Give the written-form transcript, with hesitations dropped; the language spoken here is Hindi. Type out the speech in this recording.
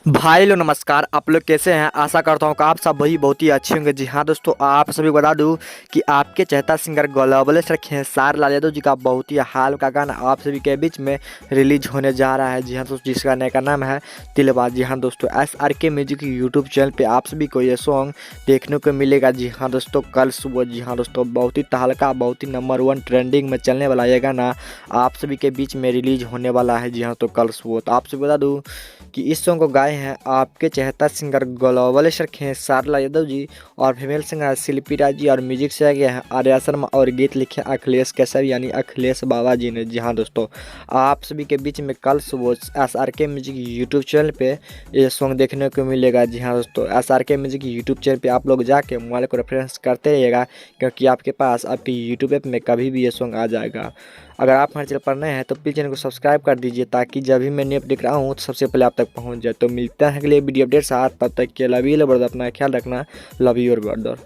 भाई लोग नमस्कार। आप लोग कैसे हैं? आशा करता हूँ कि आप सब वही बहुत ही अच्छे होंगे। जी हाँ दोस्तों, आप सभी बता दूं कि आपके चहेता singer global star Khesari Lal Yadav ji का बहुत ही हाल का गाना आप सभी के बीच में रिलीज होने जा रहा है। जी हाँ दोस्तों, जिस गाने का नाम है दिलबाज। जी हाँ दोस्तों, SRK म्यूजिक यूट्यूब चैनल पे आप सभी को ये सॉन्ग देखने को मिलेगा। जी हाँ दोस्तों, कल सुबह। जी हाँ दोस्तों, बहुत ही तहलका, बहुत ही नंबर 1 ट्रेंडिंग में चलने वाला ये गाना आप सभी के बीच में रिलीज होने वाला है। जी हाँ, तो कल सुबह। तो आप सभी बता दूँ कि इस सॉन्ग को गाए हैं आपके चहेता singer global star Khesari Lal Yadav ji और फीमेल सिंगर शिल्पी राज जी, और म्यूजिक से गया है आर्या शर्मा और गीत लिखे अखिलेश कैसर यानी अखिलेश बाबा जी ने। जी हाँ दोस्तों, आप सभी के बीच में कल सुबह SRK म्यूजिक यूट्यूब चैनल पे ये सॉन्ग देखने को मिलेगा। जी हाँ दोस्तों, SRK म्यूजिक यूट्यूब चैनल पे आप लोग जाके मोबाइल को रेफरेंस करते रहिएगा, क्योंकि आपके पास आपके यूट्यूब ऐप में कभी भी ये सॉन्ग आ जाएगा। अगर आप हमारे चैनल पर नए हैं तो प्लीज़ चैनल को सब्सक्राइब कर दीजिए, ताकि जब भी मैं न्यू अपडेट रहा हूँ तो सबसे पहले आप तक पहुँच जाए। तो मिलते हैं अगले वीडियो अपडेट साथ, तब तक के लिए लव यू, अपना ख्याल रखना। लव यू और ब्रदर।